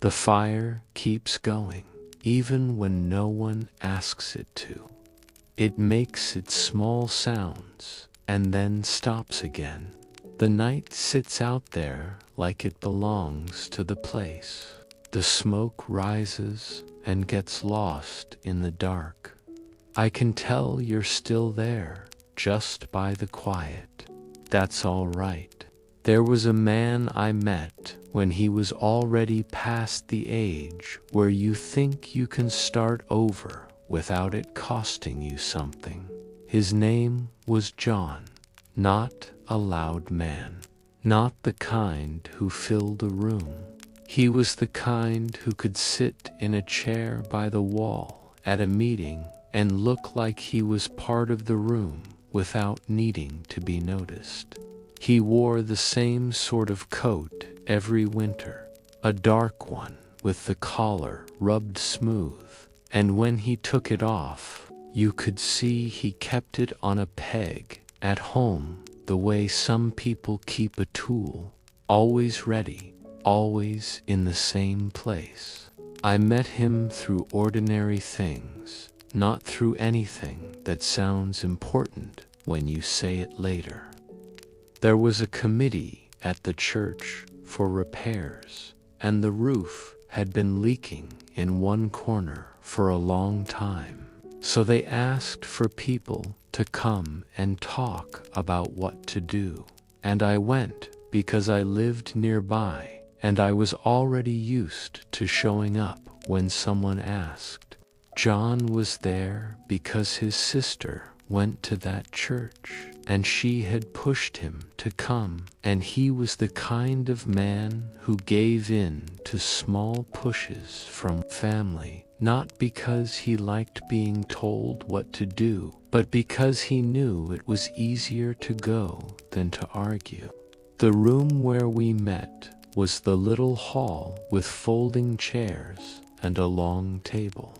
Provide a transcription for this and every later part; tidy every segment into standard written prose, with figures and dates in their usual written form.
The fire keeps going, even when no one asks it to. It makes its small sounds, and then stops again. The night sits out there like it belongs to the place. The smoke rises and gets lost in the dark. I can tell you're still there, just by the quiet. That's all right. There was a man I met when he was already past the age where you think you can start over without it costing you something. His name was John, not a loud man, not the kind who filled a room. He was the kind who could sit in a chair by the wall at a meeting and look like he was part of the room without needing to be noticed. He wore the same sort of coat every winter, a dark one with the collar rubbed smooth, and when he took it off, you could see he kept it on a peg at home, the way some people keep a tool, always ready, always in the same place. I met him through ordinary things, not through anything that sounds important when you say it later. There was a committee at the church for repairs, and the roof had been leaking in one corner for a long time. So they asked for people to come and talk about what to do. And I went because I lived nearby, and I was already used to showing up when someone asked. John was there because his sister went to that church, and she had pushed him to come, and he was the kind of man who gave in to small pushes from family, not because he liked being told what to do, but because he knew it was easier to go than to argue. The room where we met was the little hall with folding chairs and a long table.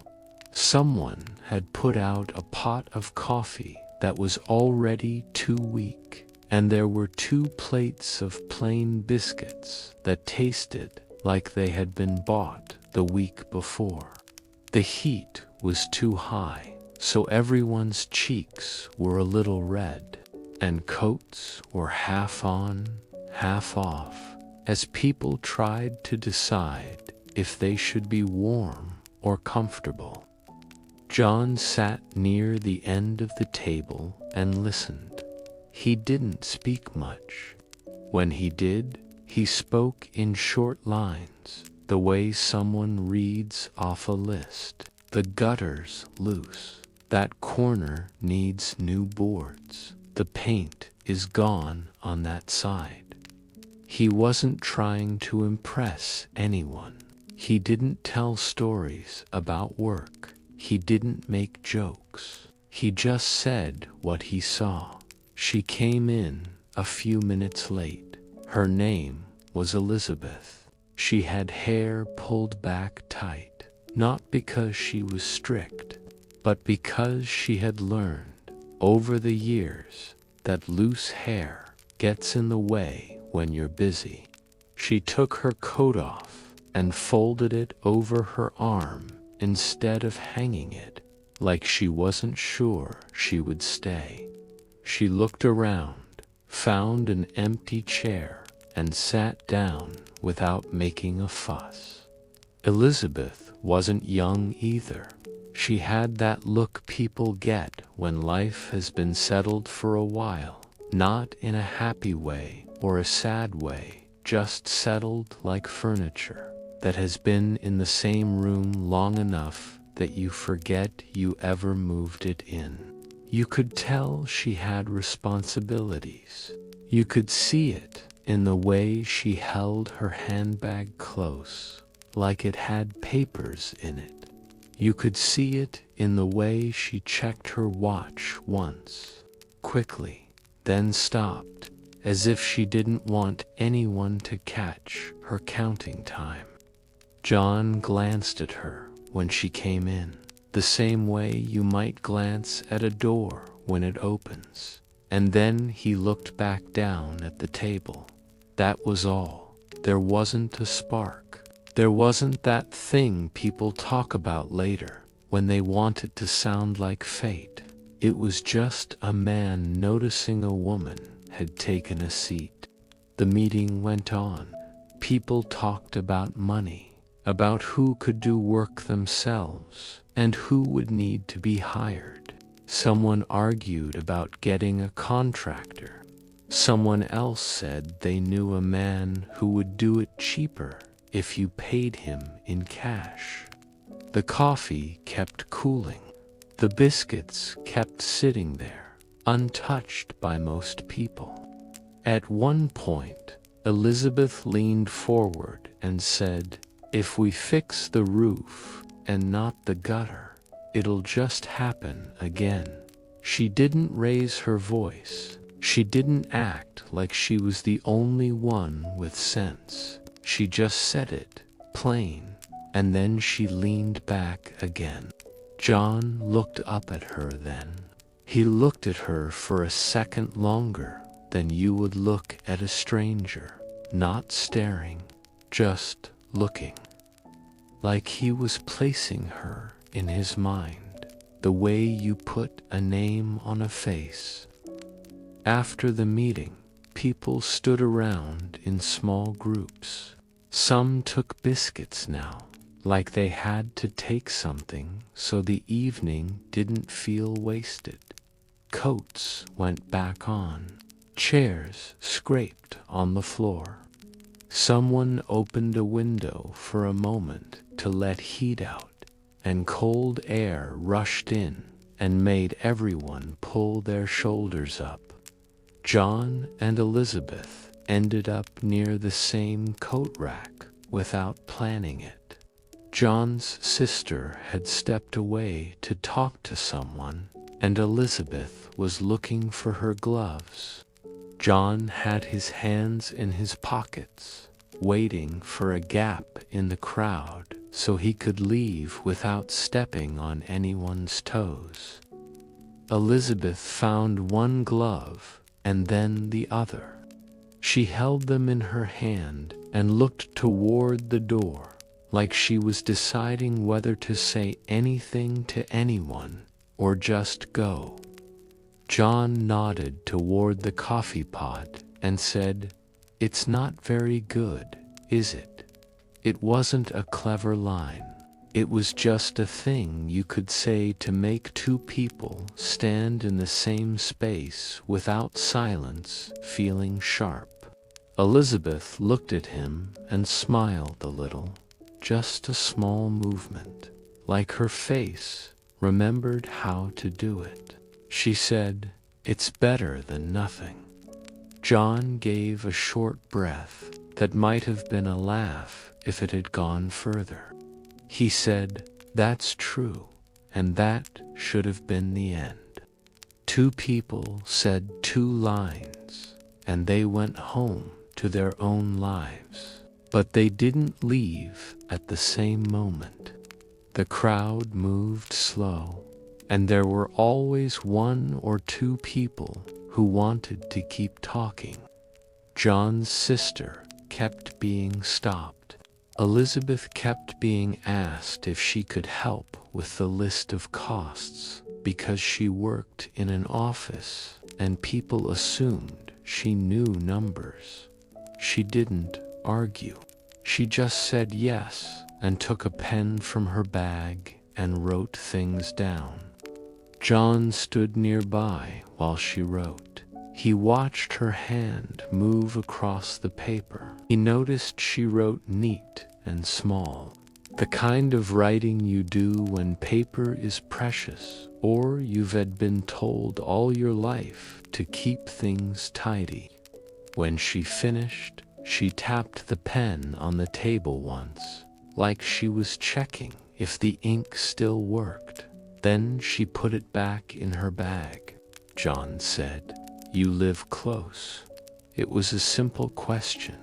Someone had put out a pot of coffee that was already too weak, and there were 2 plates of plain biscuits that tasted like they had been bought the week before. The heat was too high, so everyone's cheeks were a little red, and coats were half on, half off, as people tried to decide if they should be warm or comfortable. John sat near the end of the table and listened. He didn't speak much. When he did, he spoke in short lines, the way someone reads off a list. The gutter's loose. That corner needs new boards. The paint is gone on that side. He wasn't trying to impress anyone. He didn't tell stories about work. He didn't make jokes. He just said what he saw. She came in a few minutes late. Her name was Elizabeth. She had hair pulled back tight, not because she was strict, but because she had learned over the years that loose hair gets in the way when you're busy. She took her coat off and folded it over her arm instead of hanging it, like she wasn't sure she would stay. She looked around, found an empty chair, and sat down without making a fuss. Elizabeth wasn't young either. She had that look people get when life has been settled for a while, not in a happy way or a sad way, just settled like furniture that has been in the same room long enough that you forget you ever moved it in. You could tell she had responsibilities. You could see it in the way she held her handbag close, like it had papers in it. You could see it in the way she checked her watch once, quickly, then stopped, as if she didn't want anyone to catch her counting time. John glanced at her when she came in, the same way you might glance at a door when it opens, and then he looked back down at the table. That was all. There wasn't a spark. There wasn't that thing people talk about later when they want it to sound like fate. It was just a man noticing a woman had taken a seat. The meeting went on. People talked about money, about who could do work themselves, and who would need to be hired. Someone argued about getting a contractor. Someone else said they knew a man who would do it cheaper if you paid him in cash. The coffee kept cooling. The biscuits kept sitting there, untouched by most people. At one point, Elizabeth leaned forward and said, "If we fix the roof and not the gutter, it'll just happen again." She didn't raise her voice. She didn't act like she was the only one with sense. She just said it, plain, and then she leaned back again. John looked up at her then. He looked at her for a second longer than you would look at a stranger, not staring, just looking. Like he was placing her in his mind, the way you put a name on a face. After the meeting, people stood around in small groups. Some took biscuits now, like they had to take something so the evening didn't feel wasted. Coats went back on. Chairs scraped on the floor. Someone opened a window for a moment to let heat out, and cold air rushed in and made everyone pull their shoulders up. John and Elizabeth ended up near the same coat rack without planning it. John's sister had stepped away to talk to someone, and Elizabeth was looking for her gloves. John had his hands in his pockets, waiting for a gap in the crowd so he could leave without stepping on anyone's toes. Elizabeth found one glove and then the other. She held them in her hand and looked toward the door, like she was deciding whether to say anything to anyone or just go. John nodded toward the coffee pot and said, "It's not very good, is it?" It wasn't a clever line. It was just a thing you could say to make two people stand in the same space without silence feeling sharp. Elizabeth looked at him and smiled a little, just a small movement, like her face remembered how to do it. She said, "It's better than nothing." John gave a short breath that might have been a laugh if it had gone further. He said, "That's true, and that should have been the end." Two people said two lines, and they went home to their own lives. But they didn't leave at the same moment. The crowd moved slow, and there were always one or two people who wanted to keep talking. John's sister kept being stopped. Elizabeth kept being asked if she could help with the list of costs because she worked in an office and people assumed she knew numbers. She didn't argue. She just said yes and took a pen from her bag and wrote things down. John stood nearby while she wrote. He watched her hand move across the paper. He noticed she wrote neat and small, the kind of writing you do when paper is precious or you've had been told all your life to keep things tidy. When she finished, she tapped the pen on the table once, like she was checking if the ink still worked. Then she put it back in her bag. John said, "You live close." It was a simple question.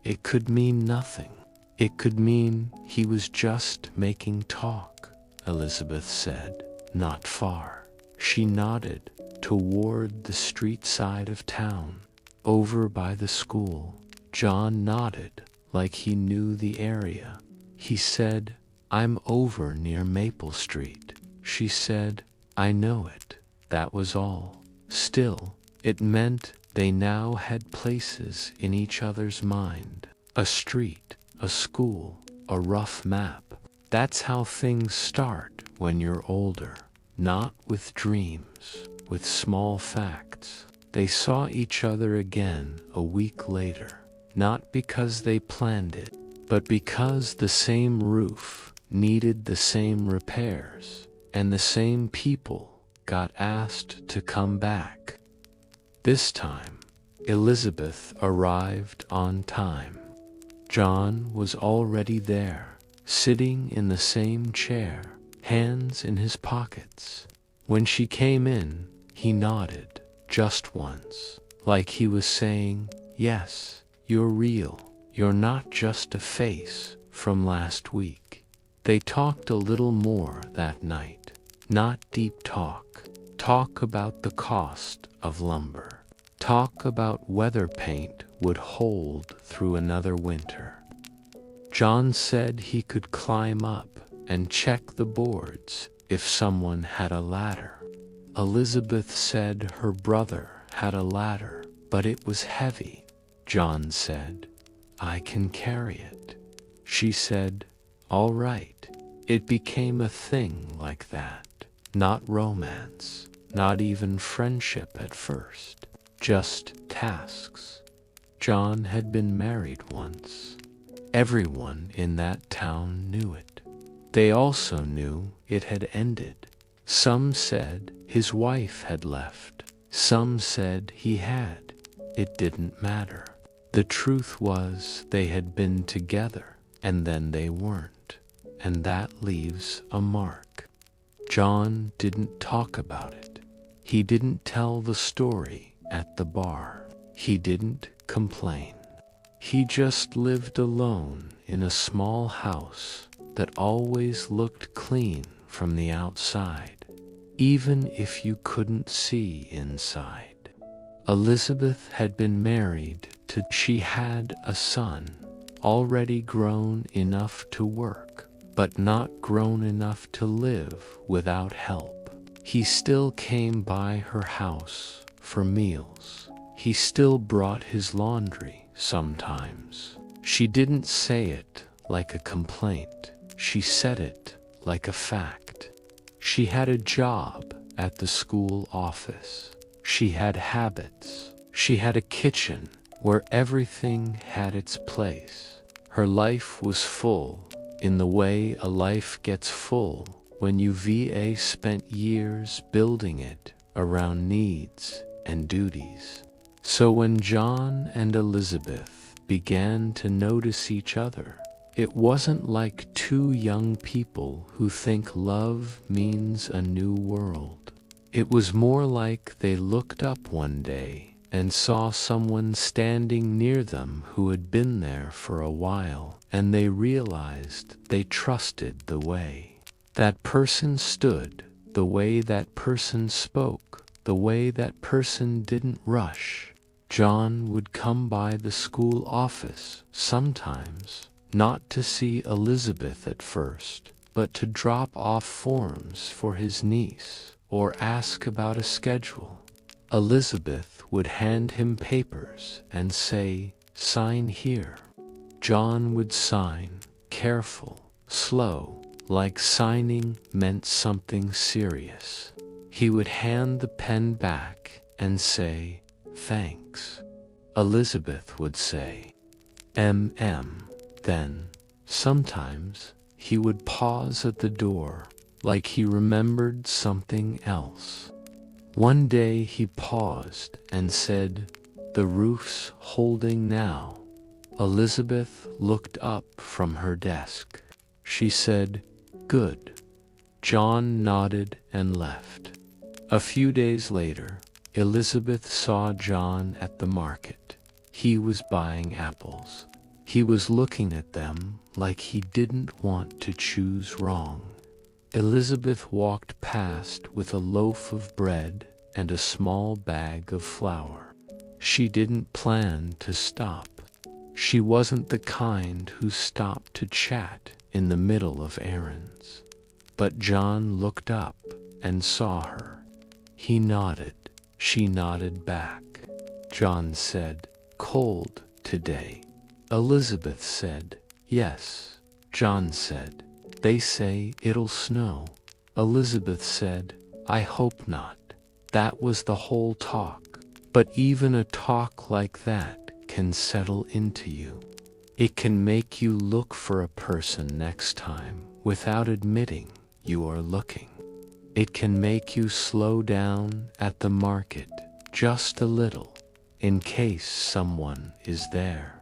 It could mean nothing. It could mean he was just making talk. Elizabeth said, "Not far." She nodded toward the street side of town, over by the school. John nodded, like he knew the area. He said, "I'm over near Maple Street." She said, "I know it." That was all. Still, it meant they now had places in each other's mind. A street, a school, a rough map. That's how things start when you're older. Not with dreams, with small facts. They saw each other again a week later. Not because they planned it, but because the same roof needed the same repairs, and the same people got asked to come back. This time, Elizabeth arrived on time. John was already there, sitting in the same chair, hands in his pockets. When she came in, he nodded, just once, like he was saying, "Yes, you're real. You're not just a face from last week." They talked a little more that night. Not deep talk. Talk about the cost of lumber. Talk about whether paint would hold through another winter. John said he could climb up and check the boards if someone had a ladder. Elizabeth said her brother had a ladder, but it was heavy. John said, "I can carry it." She said, "All right." It became a thing like that. Not romance, not even friendship at first. Just tasks. John had been married once. Everyone in that town knew it. They also knew it had ended. Some said his wife had left. Some said he had. It didn't matter. The truth was they had been together, and then they weren't. And that leaves a mark. John didn't talk about it. He didn't tell the story at the bar. He didn't complain. He just lived alone in a small house that always looked clean from the outside, even if you couldn't see inside. Elizabeth had been married to. She had a son, already grown enough to work, but not grown enough to live without help. He still came by her house for meals. He still brought his laundry sometimes. She didn't say it like a complaint. She said it like a fact. She had a job at the school office. She had habits. She had a kitchen where everything had its place. Her life was full in the way a life gets full when you spent years building it around needs and duties. So when John and Elizabeth began to notice each other, it wasn't like two young people who think love means a new world. It was more like they looked up one day and saw someone standing near them who had been there for a while, and they realized they trusted the way that person stood, the way that person spoke, the way that person didn't rush. John would come by the school office sometimes, not to see Elizabeth at first, but to drop off forms for his niece or ask about a schedule. Elizabeth would hand him papers and say, "Sign here." John would sign, careful, slow, like signing meant something serious. He would hand the pen back and say, "Thanks." Elizabeth would say, Then, sometimes, he would pause at the door, like he remembered something else. One day he paused and said, "The roof's holding now." Elizabeth looked up from her desk. She said, "Good." John nodded and left. A few days later, Elizabeth saw John at the market. He was buying apples. He was looking at them like he didn't want to choose wrong. Elizabeth walked past with a loaf of bread and a small bag of flour. She didn't plan to stop. She wasn't the kind who stopped to chat in the middle of errands. But John looked up and saw her. He nodded. She nodded back. John said, "Cold today?" Elizabeth said, "Yes." John said, "They say it'll snow." Elizabeth said, "I hope not." That was the whole talk. But even a talk like that can settle into you. It can make you look for a person next time without admitting you are looking. It can make you slow down at the market just a little, in case someone is there.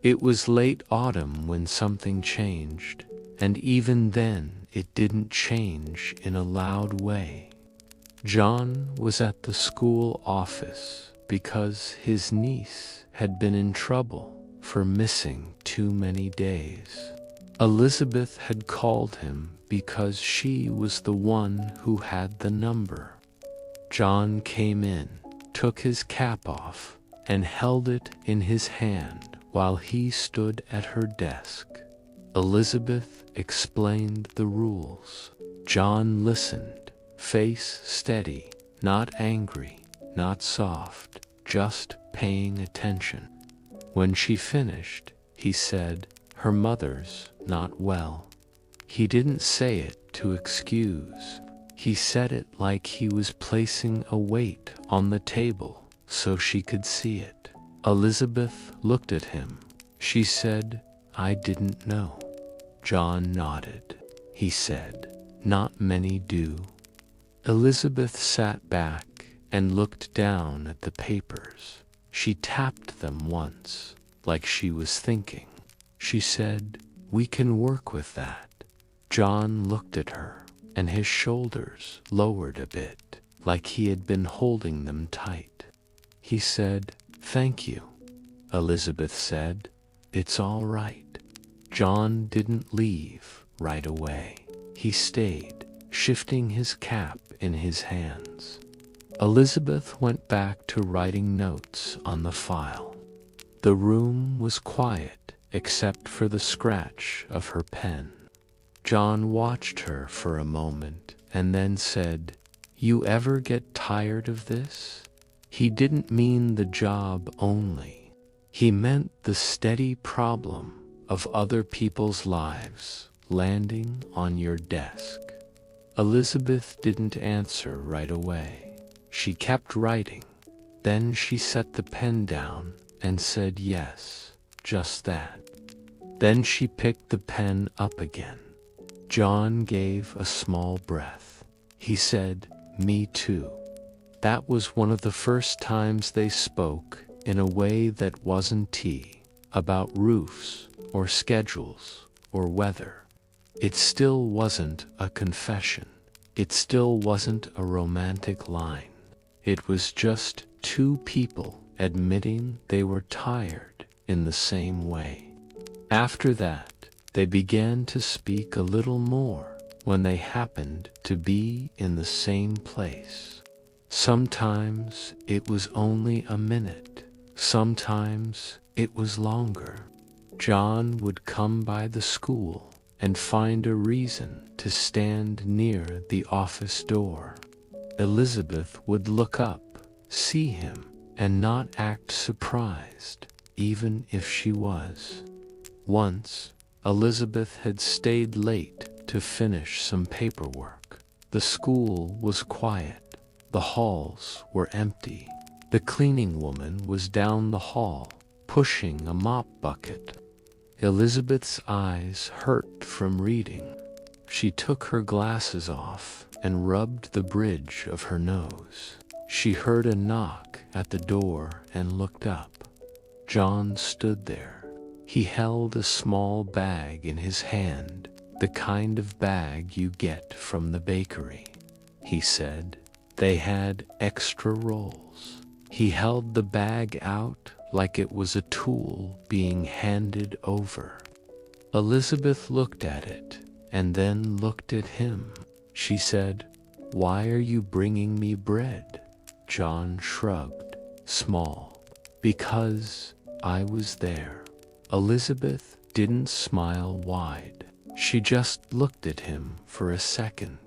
It was late autumn when something changed, and even then it didn't change in a loud way. John was at the school office because his niece had been in trouble for missing too many days. Elizabeth had called him because she was the one who had the number. John came in, took his cap off, and held it in his hand while he stood at her desk. Elizabeth explained the rules. John listened, face steady, not angry, not soft, just paying attention. When she finished, he said, "Her mother's not well." He didn't say it to excuse. He said it like he was placing a weight on the table so she could see it. Elizabeth looked at him. She said, "I didn't know." John nodded. He said, "Not many do." Elizabeth sat back and looked down at the papers. She tapped them once, like she was thinking. She said, "We can work with that." John looked at her, and his shoulders lowered a bit, like he had been holding them tight. He said, "Thank you." Elizabeth said, "It's all right." John didn't leave right away. He stayed, shifting his cap in his hands. Elizabeth went back to writing notes on the file. The room was quiet except for the scratch of her pen. John watched her for a moment and then said, "You ever get tired of this?" He didn't mean the job only. He meant the steady problem of other people's lives landing on your desk. Elizabeth didn't answer right away. She kept writing. Then she set the pen down and said yes, just that. Then she picked the pen up again. John gave a small breath. He said, "Me too." That was one of the first times they spoke in a way that wasn't tea, about roofs or schedules or weather. It still wasn't a confession. It still wasn't a romantic line. It was just two people admitting they were tired in the same way. After that, they began to speak a little more when they happened to be in the same place. Sometimes it was only a minute. Sometimes it was longer. John would come by the school and find a reason to stand near the office door. Elizabeth would look up, see him, and not act surprised, even if she was. Once, Elizabeth had stayed late to finish some paperwork. The school was quiet. The halls were empty. The cleaning woman was down the hall, pushing a mop bucket. Elizabeth's eyes hurt from reading. She took her glasses off and rubbed the bridge of her nose. She heard a knock at the door and looked up. John stood there. He held a small bag in his hand, the kind of bag you get from the bakery. He said, "They had extra rolls." He held the bag out like it was a tool being handed over. Elizabeth looked at it and then looked at him. She said, "Why are you bringing me bread?" John shrugged. "Small. Because I was there. Elizabeth didn't smile wide. She just looked at him for a second,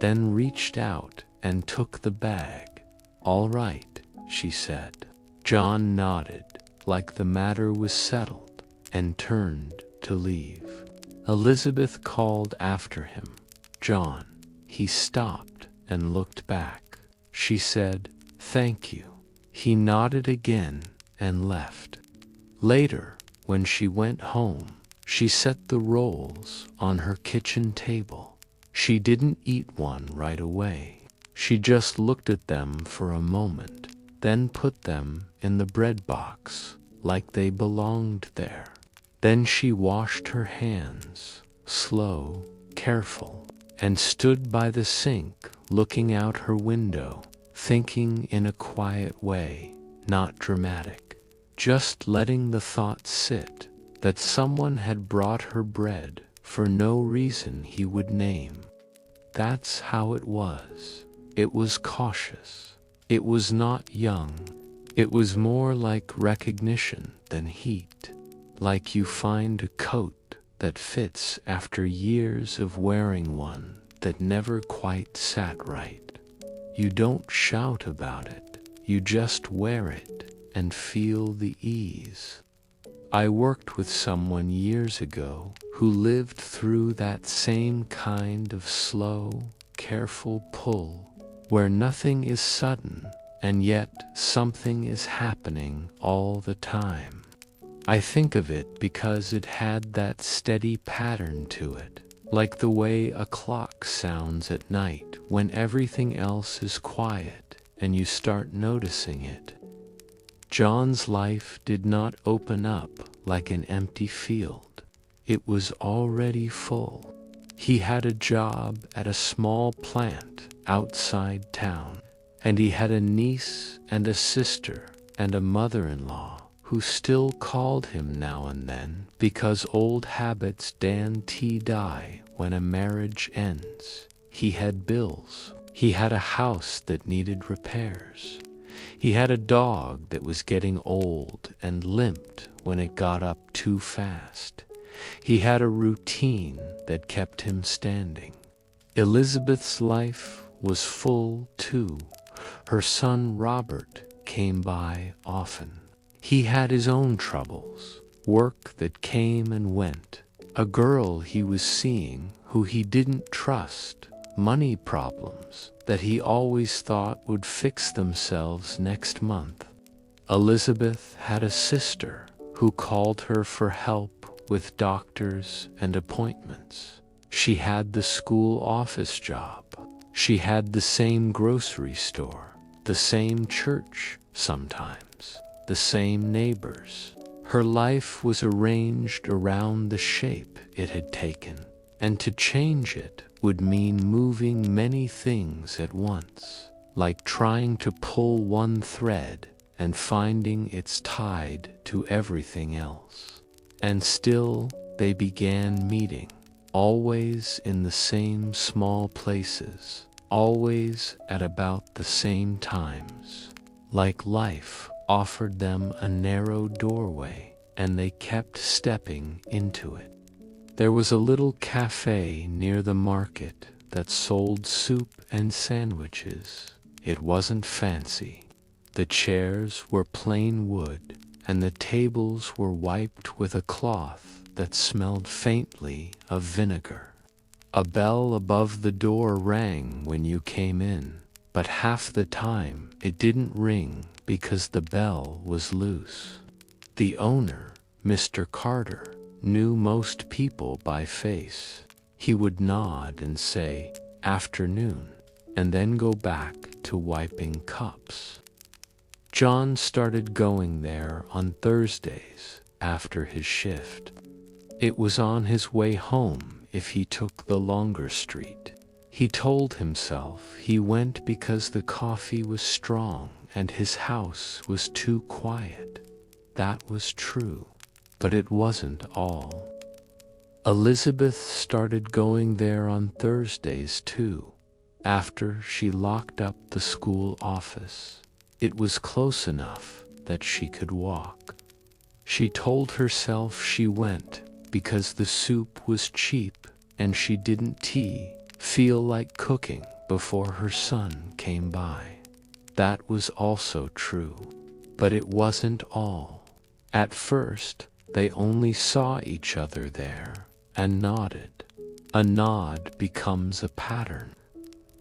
then reached out and took the bag. All right, she said. John nodded, like the matter was settled, and turned to leave. Elizabeth called after him. John. He stopped and looked back. She said, "Thank you." He nodded again and left. Later, when she went home, she set the rolls on her kitchen table. She didn't eat one right away. She just looked at them for a moment, then put them in the bread box like they belonged there. Then she washed her hands, slow, careful, and stood by the sink looking out her window, thinking in a quiet way, not dramatic, just letting the thought sit that someone had brought her bread for no reason he would name. That's how it was. It was cautious. It was not young. It was more like recognition than heat, like you find a coat that fits after years of wearing one that never quite sat right. You don't shout about it. You just wear it and feel the ease. I worked with someone years ago who lived through that same kind of slow, careful pull, where nothing is sudden and yet something is happening all the time. I think of it because it had that steady pattern to it, like the way a clock sounds at night when everything else is quiet and you start noticing it. John's life did not open up like an empty field. It was already full. He had a job at a small plant outside town, and he had a niece and a sister and a mother-in-law who still called him now and then because old habits die when a marriage ends. He had bills. He had a house that needed repairs. He had a dog that was getting old and limped when it got up too fast. He had a routine that kept him standing. Elizabeth's life was full too. Her son Robert came by often. He had his own troubles, work that came and went, a girl he was seeing who he didn't trust, money problems that he always thought would fix themselves next month. Elizabeth had a sister who called her for help with doctors and appointments. She had the school office job. She had the same grocery store, the same church sometimes, the same neighbors. Her life was arranged around the shape it had taken, and to change it would mean moving many things at once, like trying to pull one thread and finding it's tied to everything else. And still they began meeting, always in the same small places, always at about the same times, like life offered them a narrow doorway and they kept stepping into it. There was a little cafe near the market that sold soup and sandwiches. It wasn't fancy. The chairs were plain wood, and the tables were wiped with a cloth that smelled faintly of vinegar. A bell above the door rang when you came in, but half the time it didn't ring because the bell was loose. The owner, Mr. Carter, knew most people by face. He would nod and say, "Afternoon," and then go back to wiping cups. John started going there on Thursdays after his shift. It was on his way home if he took the longer street. He told himself he went because the coffee was strong and his house was too quiet. That was true. But it wasn't all. Elizabeth started going there on Thursdays too, after she locked up the school office. It was close enough that she could walk. She told herself she went because the soup was cheap and she didn't feel like cooking before her son came by. That was also true. But it wasn't all. At first, they only saw each other there and nodded. A nod becomes a pattern.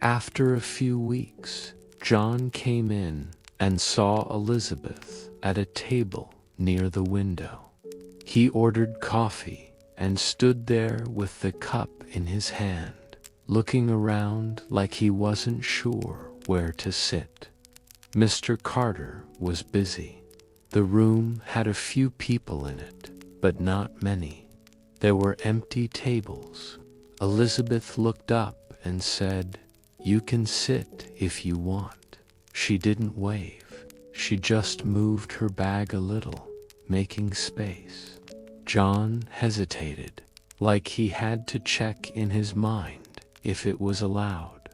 After a few weeks, John came in and saw Elizabeth at a table near the window. He ordered coffee and stood there with the cup in his hand, looking around like he wasn't sure where to sit. Mr. Carter was busy. The room had a few people in it, but not many. There were empty tables. Elizabeth looked up and said, "You can sit if you want." She didn't wave. She just moved her bag a little, making space. John hesitated, like he had to check in his mind if it was allowed.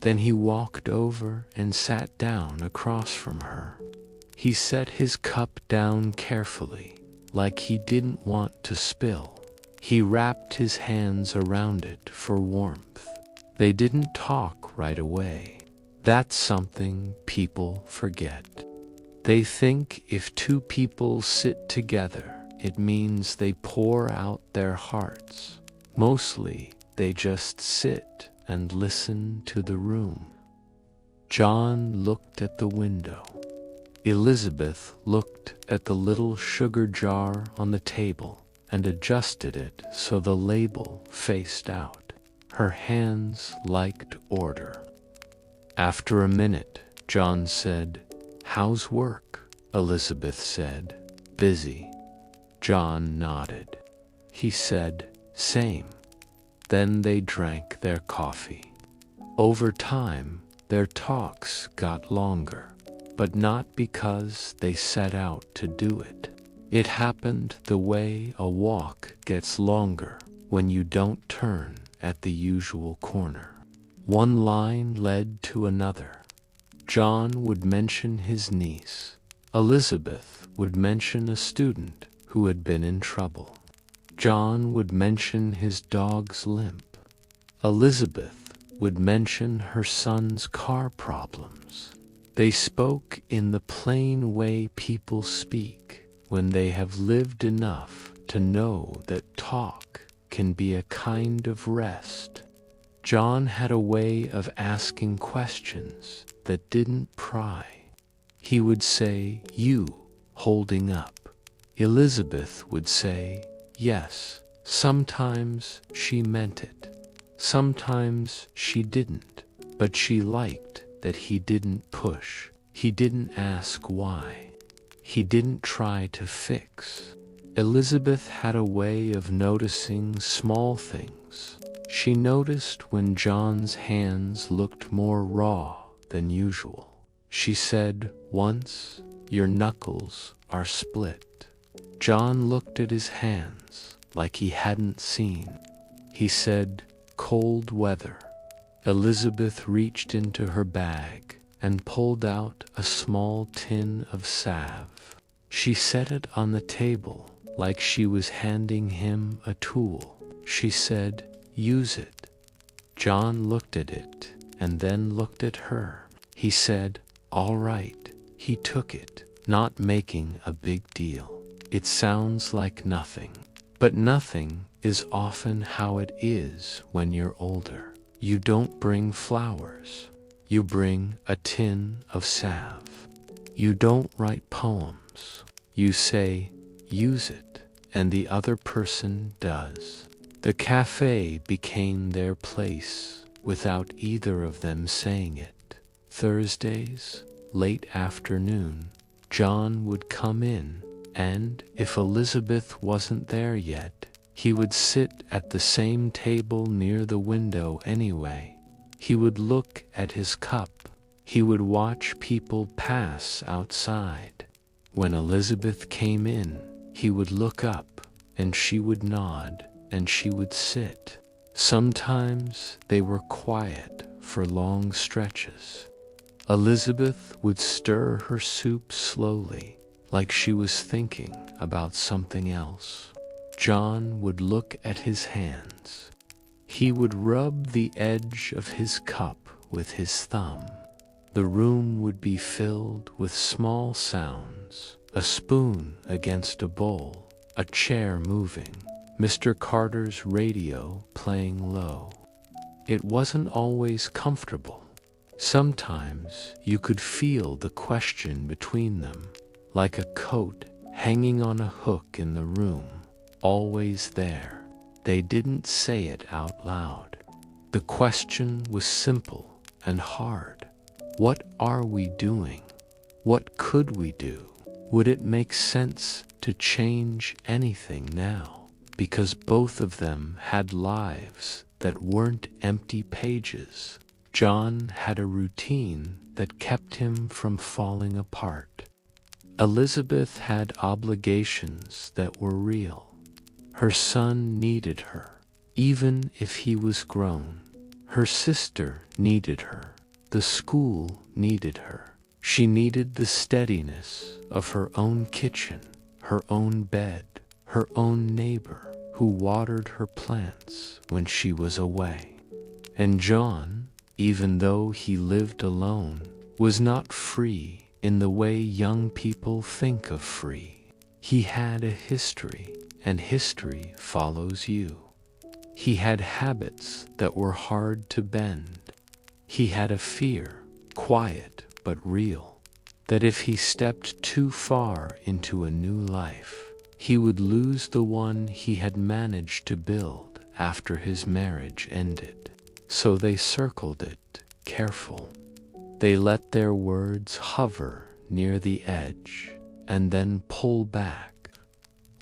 Then he walked over and sat down across from her. He set his cup down carefully, like he didn't want to spill. He wrapped his hands around it for warmth. They didn't talk right away. That's something people forget. They think if two people sit together, it means they pour out their hearts. Mostly, they just sit and listen to the room. John looked at the window. Elizabeth looked at the little sugar jar on the table and adjusted it so the label faced out. Her hands liked order. After a minute, John said, "How's work?" Elizabeth said, "Busy." John nodded. He said, "Same." Then they drank their coffee. Over time, their talks got longer, but not because they set out to do it. It happened the way a walk gets longer when you don't turn at the usual corner. One line led to another. John would mention his niece. Elizabeth would mention a student who had been in trouble. John would mention his dog's limp. Elizabeth would mention her son's car problems. They spoke in the plain way people speak when they have lived enough to know that talk can be a kind of rest. John had a way of asking questions that didn't pry. He would say, "You," holding up. Elizabeth would say, "Yes." Sometimes she meant it. Sometimes she didn't, but she liked that he didn't push. He didn't ask why. He didn't try to fix. Elizabeth had a way of noticing small things. She noticed when John's hands looked more raw than usual. She said once, "Your knuckles are split." John looked at his hands like he hadn't seen. He said, "Cold weather." Elizabeth reached into her bag and pulled out a small tin of salve. She set it on the table like she was handing him a tool. She said, "Use it." John looked at it and then looked at her. He said, "All right." He took it, not making a big deal. It sounds like nothing, but nothing is often how it is when you're older. You don't bring flowers. You bring a tin of salve. You don't write poems. You say, "Use it," and the other person does. The cafe became their place without either of them saying it. Thursdays, late afternoon, John would come in, and if Elizabeth wasn't there yet, he would sit at the same table near the window anyway. He would look at his cup. He would watch people pass outside. When Elizabeth came in, he would look up, and she would nod, and she would sit. Sometimes they were quiet for long stretches. Elizabeth would stir her soup slowly, like she was thinking about something else. John would look at his hands. He would rub the edge of his cup with his thumb. The room would be filled with small sounds, a spoon against a bowl, a chair moving, Mr. Carter's radio playing low. It wasn't always comfortable. Sometimes you could feel the question between them, like a coat hanging on a hook in the room, always there. They didn't say it out loud. The question was simple and hard. What are we doing? What could we do? Would it make sense to change anything now? Because both of them had lives that weren't empty pages. John had a routine that kept him from falling apart. Elizabeth had obligations that were real. Her son needed her, even if he was grown. Her sister needed her. The school needed her. She needed the steadiness of her own kitchen, her own bed, her own neighbor who watered her plants when she was away. And John, even though he lived alone, was not free in the way young people think of free. He had a history, and history follows you. He had habits that were hard to bend. He had a fear, quiet but real, that if he stepped too far into a new life, he would lose the one he had managed to build after his marriage ended. So they circled it, careful. They let their words hover near the edge and then pull back.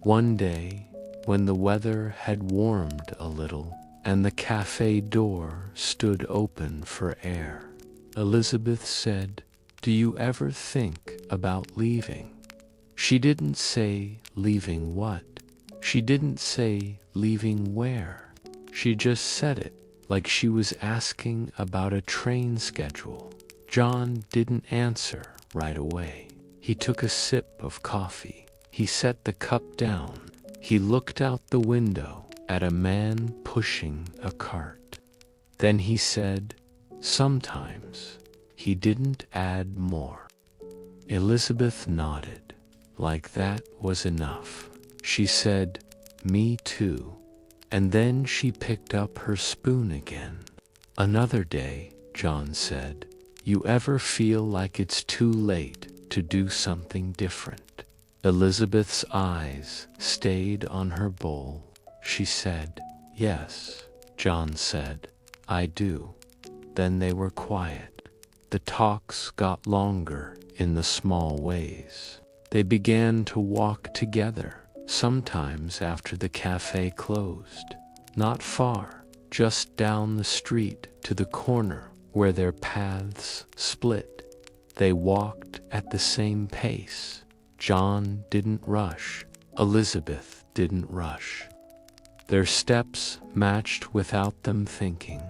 One day, when the weather had warmed a little and the cafe door stood open for air, Elizabeth said, "Do you ever think about leaving?" She didn't say leaving what. She didn't say leaving where. She just said it like she was asking about a train schedule. John didn't answer right away. He took a sip of coffee. He set the cup down. He looked out the window at a man pushing a cart. Then he said, "Sometimes." He didn't add more. Elizabeth nodded, like that was enough. She said, "Me too." And then she picked up her spoon again. "Another day," John said. "You ever feel like it's too late to do something different?" Elizabeth's eyes stayed on her bowl. She said, "Yes." John said, "I do." Then they were quiet. The talks got longer in the small ways. They began to walk together, sometimes after the cafe closed. Not far, just down the street to the corner where their paths split. They walked at the same pace. John didn't rush. Elizabeth didn't rush. Their steps matched without them thinking.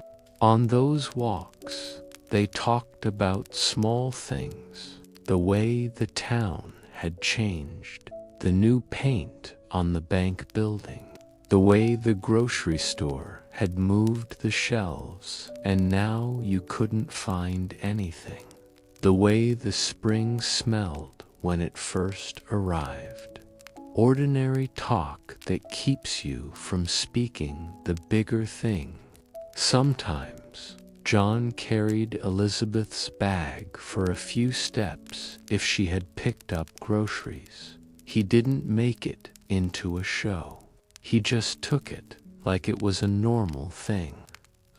On those walks, they talked about small things, the way the town had changed, the new paint on the bank building, the way the grocery store had moved the shelves and now you couldn't find anything, the way the spring smelled when it first arrived. Ordinary talk that keeps you from speaking the bigger thing. Sometimes John carried Elizabeth's bag for a few steps if she had picked up groceries. He didn't make it into a show. He just took it like it was a normal thing.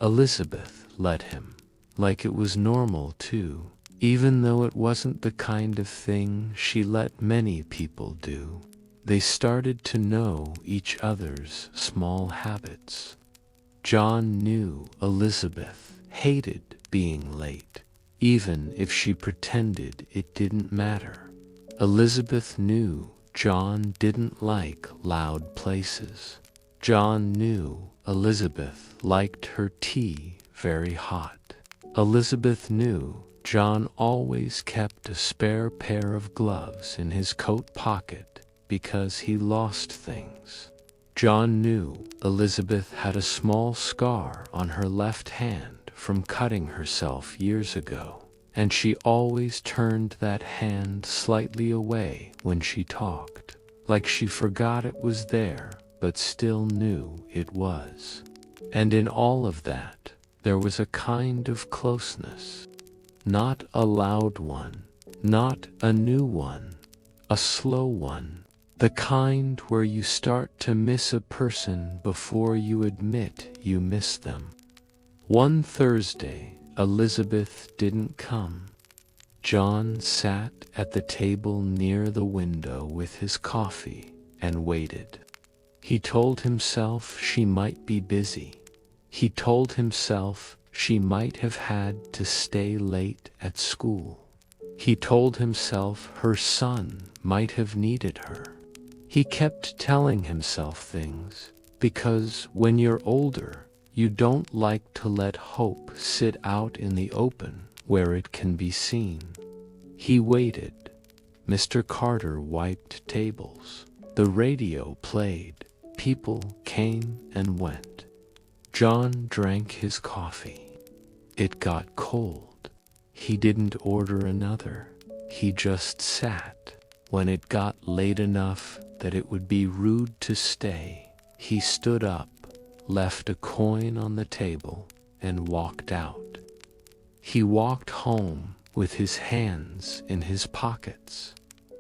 Elizabeth let him, like it was normal too, even though it wasn't the kind of thing she let many people do. They started to know each other's small habits. John knew Elizabeth hated being late, even if she pretended it didn't matter. Elizabeth knew John didn't like loud places. John knew Elizabeth liked her tea very hot. Elizabeth knew John always kept a spare pair of gloves in his coat pocket because he lost things. John knew Elizabeth had a small scar on her left hand from cutting herself years ago, and she always turned that hand slightly away when she talked, like she forgot it was there but still knew it was. And in all of that, there was a kind of closeness. Not a loud one, not a new one, a slow one. The kind where you start to miss a person before you admit you miss them. One Thursday, Elizabeth didn't come. John sat at the table near the window with his coffee and waited. He told himself she might be busy. He told himself she might have had to stay late at school. He told himself her son might have needed her. He kept telling himself things, because when you're older, you don't like to let hope sit out in the open where it can be seen. He waited. Mr. Carter wiped tables. The radio played. People came and went. John drank his coffee. It got cold. He didn't order another. He just sat. When it got late enough that it would be rude to stay, he stood up, left a coin on the table, and walked out. He walked home with his hands in his pockets.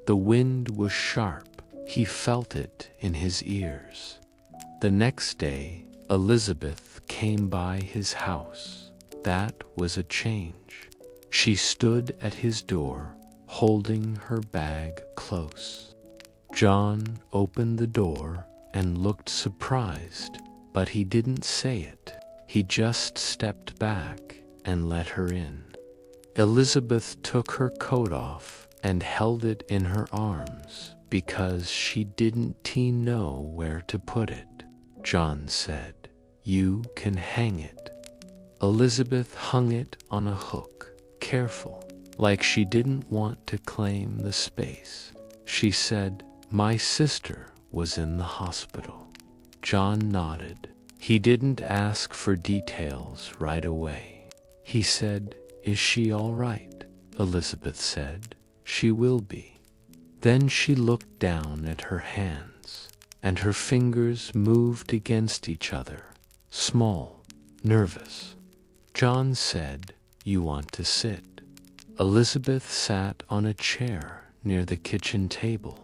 The wind was sharp. He felt it in his ears. The next day, Elizabeth came by his house. That was a change. She stood at his door, holding her bag close. John opened the door and looked surprised, but he didn't say it. He just stepped back and let her in. Elizabeth took her coat off and held it in her arms because she didn't know where to put it. John said, "You can hang it." Elizabeth hung it on a hook, careful, like she didn't want to claim the space. She said, "My sister was in the hospital." John nodded. He didn't ask for details right away. He said, "Is she all right?" Elizabeth said, "She will be." Then she looked down at her hands, and her fingers moved against each other, small, nervous. John said, "You want to sit?" Elizabeth sat on a chair near the kitchen table.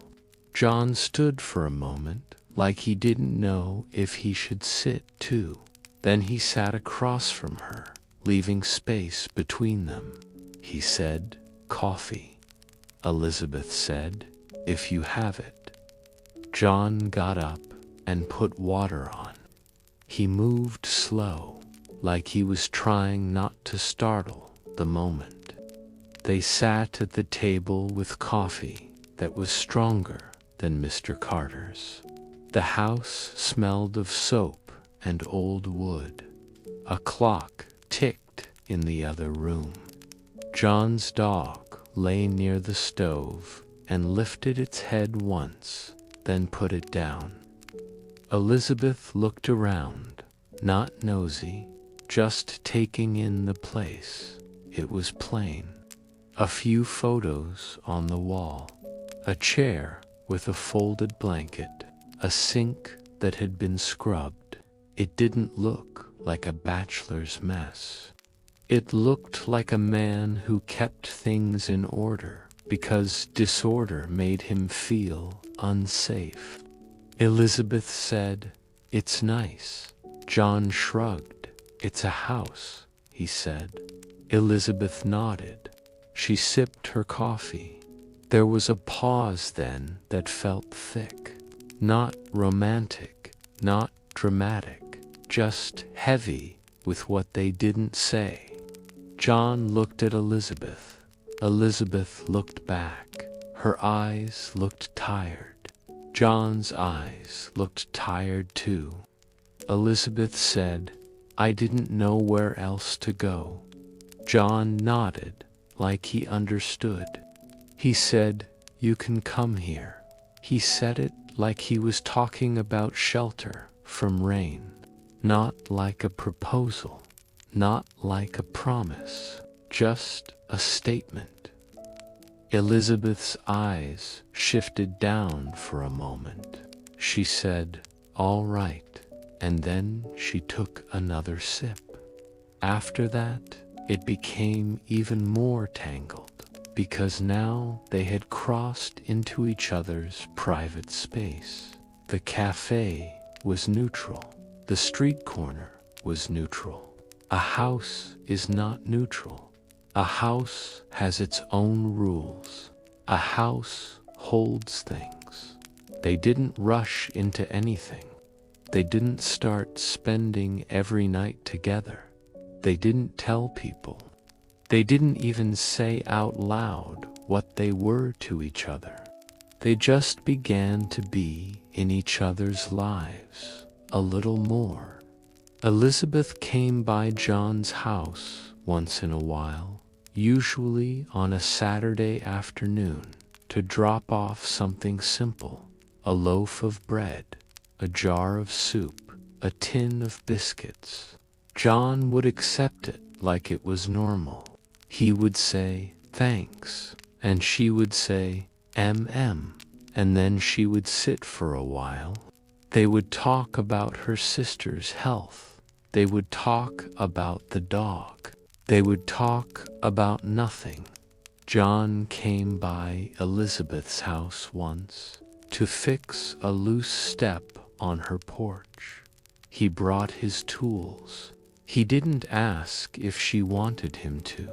John stood for a moment, like he didn't know if he should sit too. Then he sat across from her, leaving space between them. He said, "Coffee." Elizabeth said, "If you have it." John got up and put water on. He moved slow, like he was trying not to startle the moment. They sat at the table with coffee that was stronger than Mr. Carter's. The house smelled of soap and old wood. A clock ticked in the other room. John's dog lay near the stove and lifted its head once, then put it down. Elizabeth looked around, not nosy, just taking in the place. It was plain. A few photos on the wall, a chair with a folded blanket, a sink that had been scrubbed. It didn't look like a bachelor's mess. It looked like a man who kept things in order because disorder made him feel unsafe. Elizabeth said, "It's nice." John shrugged. "It's a house," he said. Elizabeth nodded. She sipped her coffee. There was a pause then that felt thick. Not romantic, not dramatic, just heavy with what they didn't say. John looked at Elizabeth. Elizabeth looked back. Her eyes looked tired. John's eyes looked tired too. Elizabeth said, "I didn't know where else to go." John nodded, like he understood. He said, "You can come here." He said it like he was talking about shelter from rain, not like a proposal, not like a promise, just a statement. Elizabeth's eyes shifted down for a moment. She said, "All right," and then she took another sip. After that, it became even more tangled, because now they had crossed into each other's private space. The cafe was neutral. The street corner was neutral. A house is not neutral. A house has its own rules. A house holds things. They didn't rush into anything. They didn't start spending every night together. They didn't tell people. They didn't even say out loud what they were to each other. They just began to be in each other's lives a little more. Elizabeth came by John's house once in a while, usually on a Saturday afternoon, to drop off something simple, a loaf of bread, a jar of soup, a tin of biscuits. John would accept it like it was normal. He would say, "Thanks," and she would say, "Mm," and then she would sit for a while. They would talk about her sister's health. They would talk about the dog. They would talk about nothing. John came by Elizabeth's house once to fix a loose step on her porch. He brought his tools. He didn't ask if she wanted him to.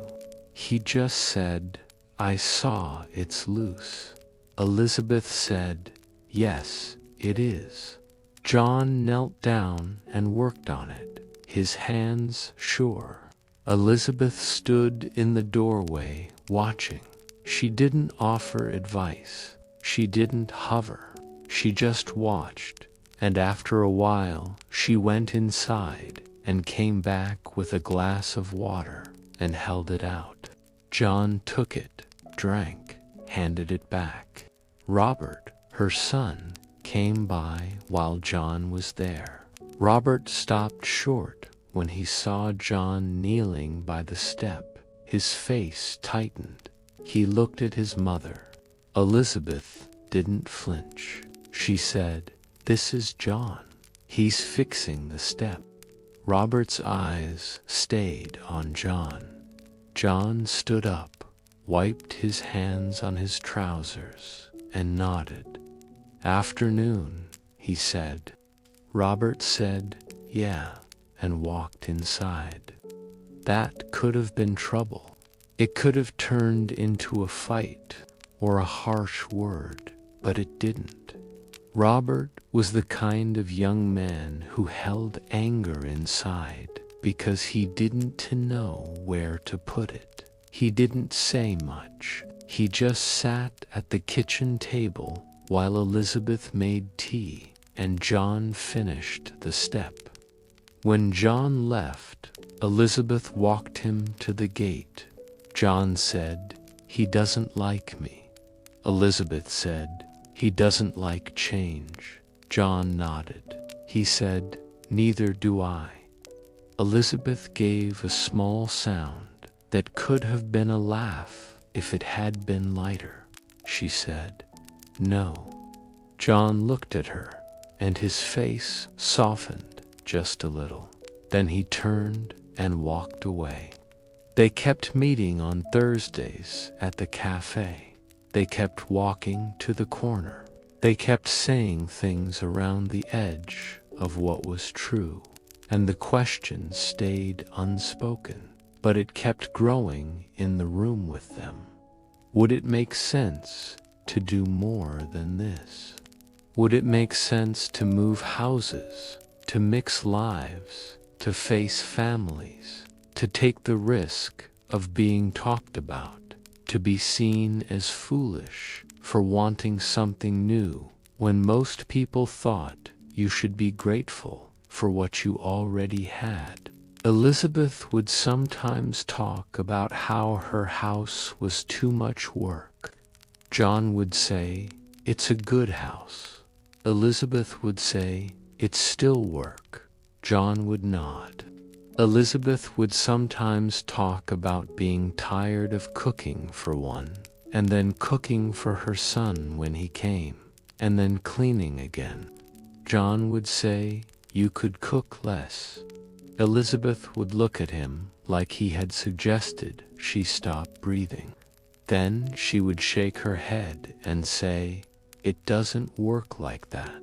He just said, "I saw it's loose." Elizabeth said, "Yes, it is." John knelt down and worked on it, his hands sure. Elizabeth stood in the doorway, watching. She didn't offer advice. She didn't hover. She just watched, and after a while, she went inside and came back with a glass of water and held it out. John took it, drank, handed it back. Robert, her son, came by while John was there. Robert stopped short when he saw John kneeling by the step. His face tightened. He looked at his mother. Elizabeth didn't flinch. She said, "This is John. He's fixing the step." Robert's eyes stayed on John. John stood up, wiped his hands on his trousers, and nodded. "Afternoon," he said. Robert said, "Yeah," and walked inside. That could have been trouble. It could have turned into a fight or a harsh word, but it didn't. Robert was the kind of young man who held anger inside because he didn't know where to put it. He didn't say much. He just sat at the kitchen table while Elizabeth made tea and John finished the step. When John left, Elizabeth walked him to the gate. John said, "He doesn't like me." Elizabeth said, "He doesn't like change." John nodded. He said, "Neither do I." Elizabeth gave a small sound that could have been a laugh if it had been lighter. She said, "No." John looked at her, and his face softened just a little. Then he turned and walked away. They kept meeting on Thursdays at the cafe. They kept walking to the corner. They kept saying things around the edge of what was true, and the question stayed unspoken, but it kept growing in the room with them. Would it make sense to do more than this? Would it make sense to move houses, to mix lives, to face families, to take the risk of being talked about, to be seen as foolish for wanting something new when most people thought you should be grateful for what you already had? Elizabeth would sometimes talk about how her house was too much work. John would say, "It's a good house." Elizabeth would say, "It's still work." John would nod. Elizabeth would sometimes talk about being tired of cooking for one, and then cooking for her son when he came, and then cleaning again. John would say, "You could cook less." Elizabeth would look at him like he had suggested she stop breathing. Then she would shake her head and say, "It doesn't work like that."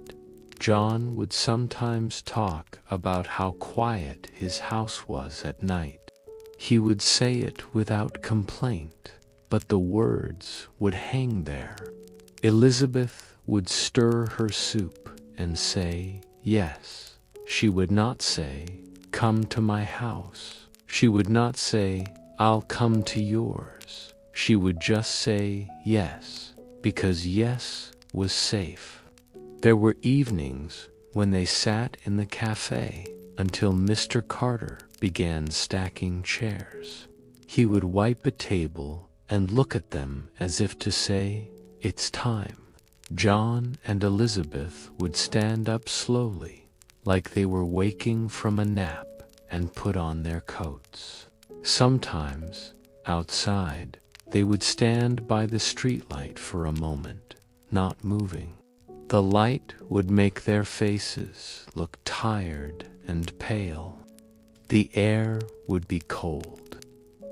John would sometimes talk about how quiet his house was at night. He would say it without complaint, but the words would hang there. Elizabeth would stir her soup and say, "Yes." She would not say, "Come to my house." She would not say, "I'll come to yours." She would just say yes, because yes was safe. There were evenings when they sat in the cafe until Mr. Carter began stacking chairs. He would wipe a table and look at them as if to say, "It's time." John and Elizabeth would stand up slowly, like they were waking from a nap, and put on their coats. Sometimes, outside, they would stand by the streetlight for a moment, not moving. The light would make their faces look tired and pale. The air would be cold.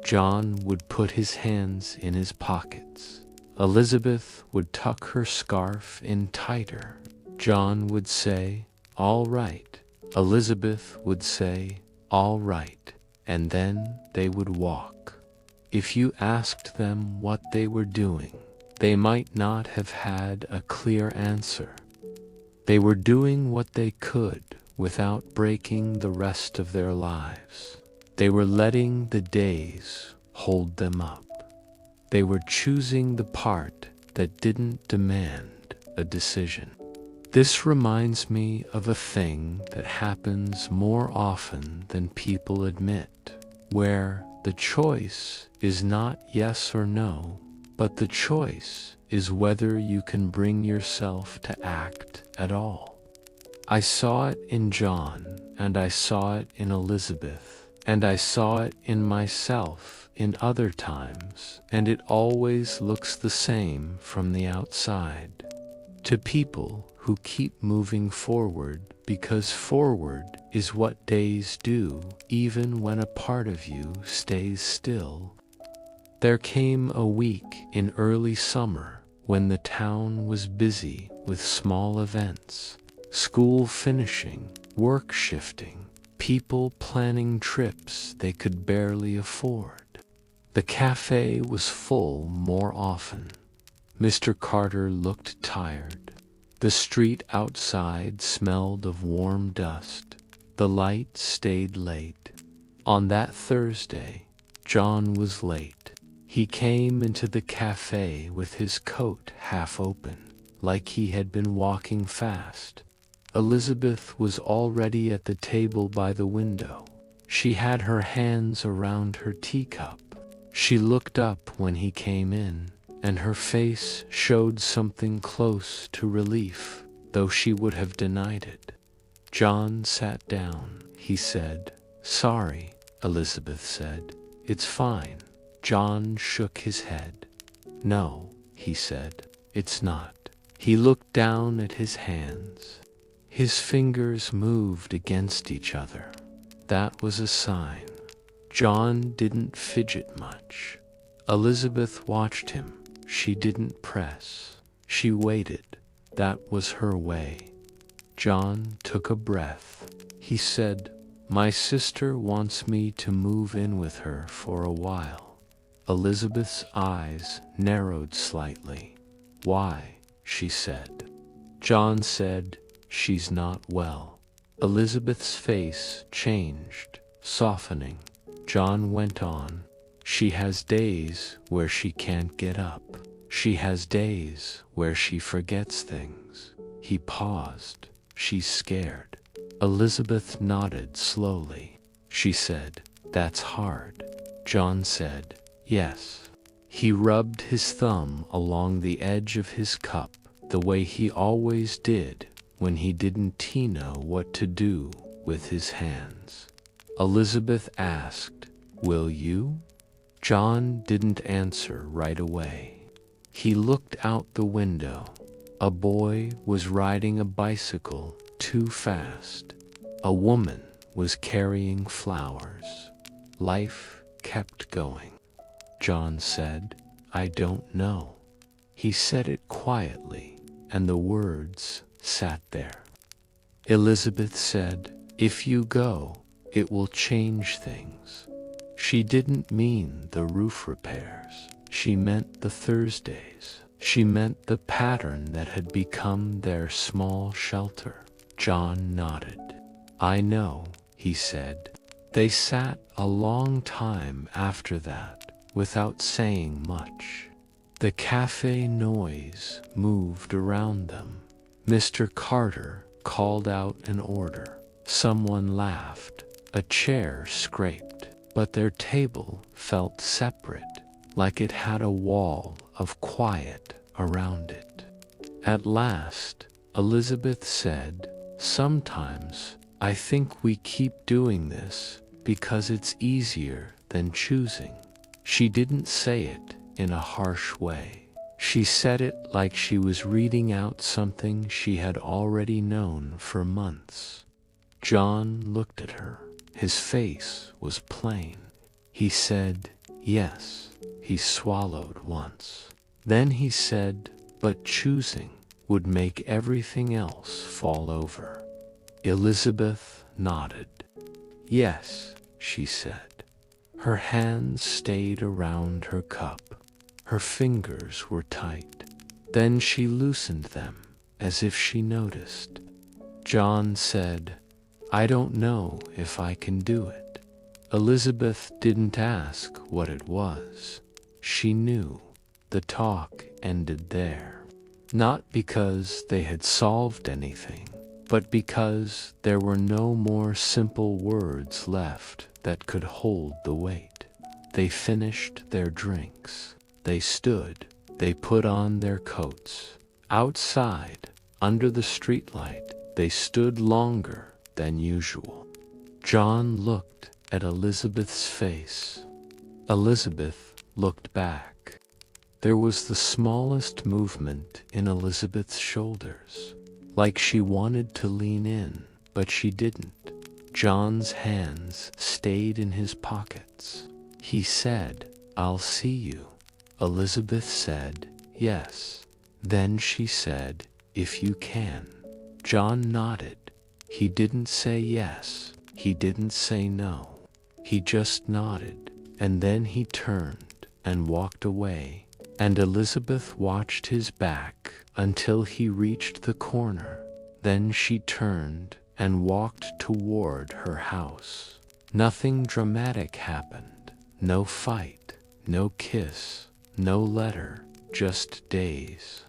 John would put his hands in his pockets. Elizabeth would tuck her scarf in tighter. John would say, "All right." Elizabeth would say, "All right," and then they would walk. If you asked them what they were doing, they might not have had a clear answer. They were doing what they could without breaking the rest of their lives. They were letting the days hold them up. They were choosing the part that didn't demand a decision. This reminds me of a thing that happens more often than people admit, where the choice is not yes or no, but the choice is whether you can bring yourself to act at all. I saw it in John, and I saw it in Elizabeth, and I saw it in myself in other times, and it always looks the same from the outside. To people who keep moving forward, because forward is what days do, even when a part of you stays still. There came a week in early summer when the town was busy with small events, school finishing, work shifting, people planning trips they could barely afford. The cafe was full more often. Mr. Carter looked tired. The street outside smelled of warm dust. The light stayed late. On that Thursday, John was late. He came into the cafe with his coat half open, like he had been walking fast. Elizabeth was already at the table by the window. She had her hands around her teacup. She looked up when he came in, and her face showed something close to relief, though she would have denied it. John sat down. He said, "Sorry," Elizabeth said. "It's fine." John shook his head. "No," he said, "it's not." He looked down at his hands. His fingers moved against each other. That was a sign. John didn't fidget much. Elizabeth watched him. She didn't press. She waited. That was her way. John took a breath. He said, "My sister wants me to move in with her for a while." Elizabeth's eyes narrowed slightly. "Why?" she said. John said, "She's not well." Elizabeth's face changed, softening. John went on, "She has days where she can't get up. She has days where she forgets things." He paused. "She's scared." Elizabeth nodded slowly. She said, "That's hard." John said, "Yes." He rubbed his thumb along the edge of his cup, the way he always did when he didn't know what to do with his hands. Elizabeth asked, "Will you?" John didn't answer right away. He looked out the window. A boy was riding a bicycle too fast. A woman was carrying flowers. Life kept going. John said, "I don't know." He said it quietly, and the words sat there. Elizabeth said, "If you go, it will change things." She didn't mean the roof repairs. She meant the Thursdays. She meant the pattern that had become their small shelter. John nodded. "I know," he said. They sat a long time after that, without saying much. The cafe noise moved around them. Mr. Carter called out an order. Someone laughed. A chair scraped, but their table felt separate, like it had a wall of quiet around it. At last, Elizabeth said, "Sometimes I think we keep doing this because it's easier than choosing." She didn't say it in a harsh way. She said it like she was reading out something she had already known for months. John looked at her. His face was plain. He said, "Yes." He swallowed once. Then he said, "But choosing would make everything else fall over." Elizabeth nodded. "Yes," she said. Her hands stayed around her cup. Her fingers were tight. Then she loosened them, as if she noticed. John said, "I don't know if I can do it." Elizabeth didn't ask what it was. She knew. The talk ended there. Not because they had solved anything, but because there were no more simple words left that could hold the weight. They finished their drinks. They stood. They put on their coats. Outside, under the streetlight, they stood longer than usual. John looked at Elizabeth's face. Elizabeth looked back. There was the smallest movement in Elizabeth's shoulders, like she wanted to lean in, but she didn't. John's hands stayed in his pockets. He said, "I'll see you." Elizabeth said, "Yes." Then she said, "If you can." John nodded. He didn't say yes. He didn't say no. He just nodded, and then he turned and walked away, and Elizabeth watched his back until he reached the corner. Then she turned and walked toward her house. Nothing dramatic happened. No fight, no kiss, no letter, just days.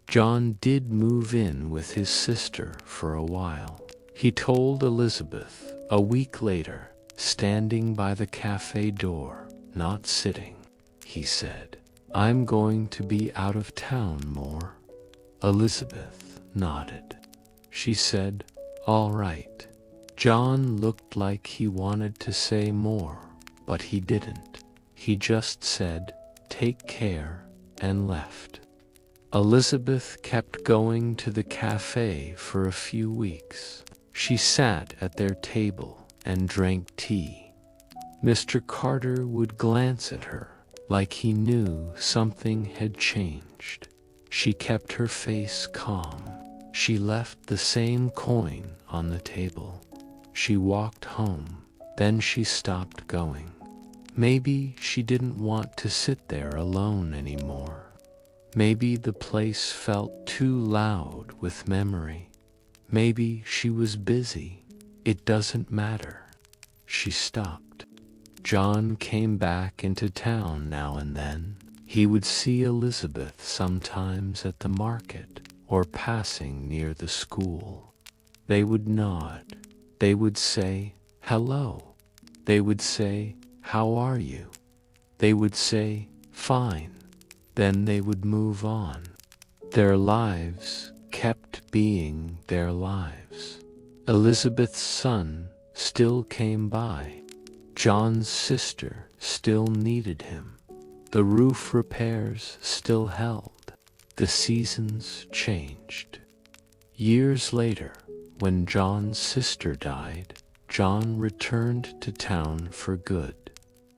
John did move in with his sister for a while. He told Elizabeth a week later, standing by the cafe door, not sitting. He said, "I'm going to be out of town more." Elizabeth nodded. She said, "All right." John looked like he wanted to say more, but he didn't. He just said, "Take care," and left. Elizabeth kept going to the cafe for a few weeks. She sat at their table and drank tea. Mr. Carter would glance at her, like he knew something had changed. She kept her face calm. She left the same coin on the table. She walked home. Then she stopped going. Maybe she didn't want to sit there alone anymore. Maybe the place felt too loud with memory. Maybe she was busy. It doesn't matter. She stopped. John came back into town now and then. He would see Elizabeth sometimes at the market or passing near the school. They would nod. They would say, "Hello." They would say, "How are you?" They would say, "Fine." Then they would move on. Their lives kept being their lives. Elizabeth's son still came by. John's sister still needed him. The roof repairs still held. The seasons changed. Years later, when John's sister died, John returned to town for good.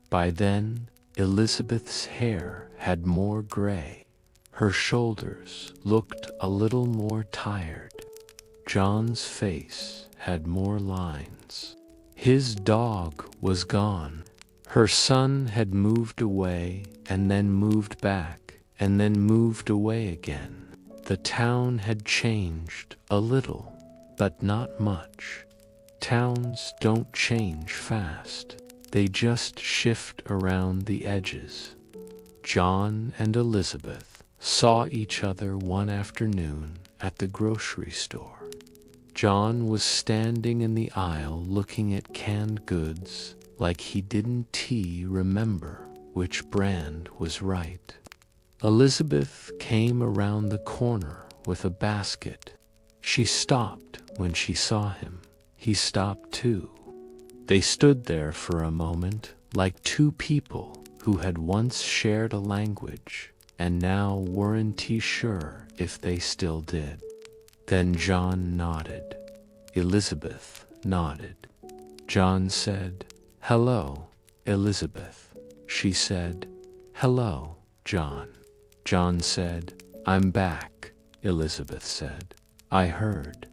By then, Elizabeth's hair had more gray. Her shoulders looked a little more tired. John's face had more lines. His dog was gone. Her son had moved away and then moved back and then moved away again. The town had changed a little, but not much. Towns don't change fast. They just shift around the edges. John and Elizabeth saw each other one afternoon at the grocery store. John was standing in the aisle looking at canned goods like he didn't remember which brand was right. Elizabeth came around the corner with a basket. She stopped when she saw him. He stopped too. They stood there for a moment like two people who had once shared a language and now weren't sure if they still did. Then John nodded. Elizabeth nodded. John said, "Hello, Elizabeth." She said, "Hello, John." John said, "I'm back," Elizabeth said. "I heard."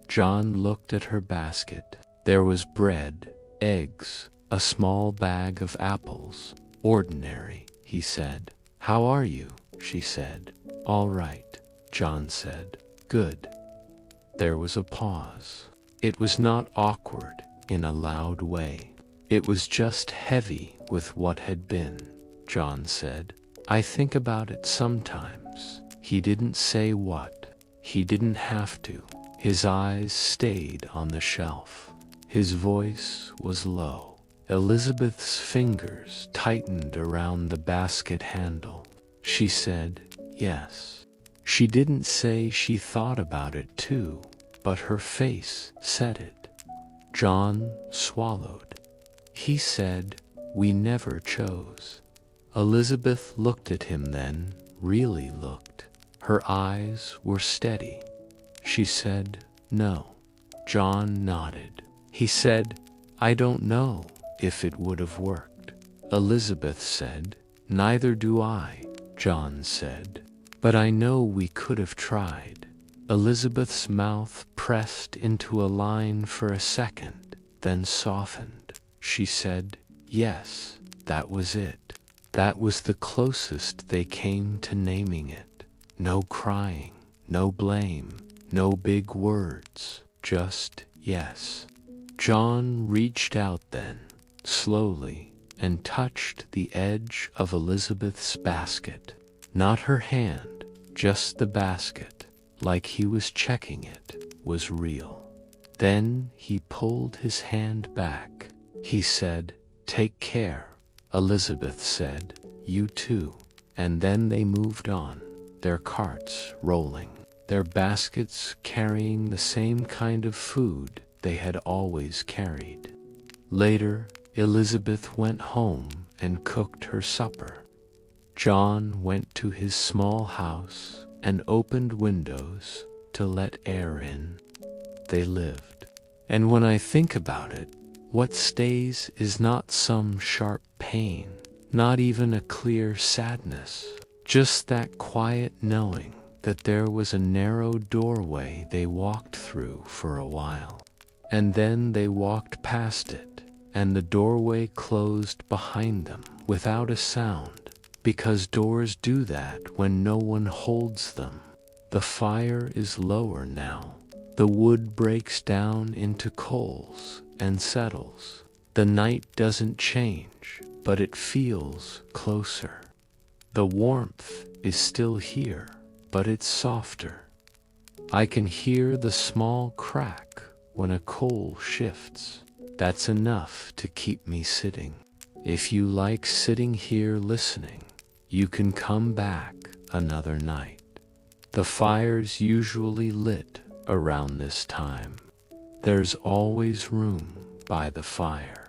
John looked at her basket. There was bread, eggs, a small bag of apples. "Ordinary," he said. "How are you?" she said. "All right," John said. "Good." There was a pause. It was not awkward in a loud way. It was just heavy with what had been. John said, "I think about it sometimes." He didn't say what. He didn't have to. His eyes stayed on the shelf. His voice was low. Elizabeth's fingers tightened around the basket handle. She said, "Yes." She didn't say she thought about it too, but her face said it. John swallowed. He said, "We never chose." Elizabeth looked at him then, really looked. Her eyes were steady. She said, "No." John nodded. He said, "I don't know if it would have worked." Elizabeth said, "Neither do I," John said. "But I know we could have tried." Elizabeth's mouth pressed into a line for a second, then softened. She said, "Yes, that was it." That was the closest they came to naming it. No crying, no blame, no big words, just yes. John reached out then, slowly, and touched the edge of Elizabeth's basket. Not her hand, just the basket, like he was checking it, was real. Then he pulled his hand back. He said, "Take care." Elizabeth said, "You too." And then they moved on, their carts rolling, their baskets carrying the same kind of food they had always carried. Later, Elizabeth went home and cooked her supper. John went to his small house and opened windows to let air in. They lived. And when I think about it, what stays is not some sharp pain, not even a clear sadness, just that quiet knowing that there was a narrow doorway they walked through for a while. And then they walked past it, and the doorway closed behind them without a sound, because doors do that when no one holds them. The fire is lower now. The wood breaks down into coals and settles. The night doesn't change, but it feels closer. The warmth is still here, but it's softer. I can hear the small crack when a coal shifts. That's enough to keep me sitting. If you like sitting here listening, you can come back another night. The fire's usually lit around this time. There's always room by the fire.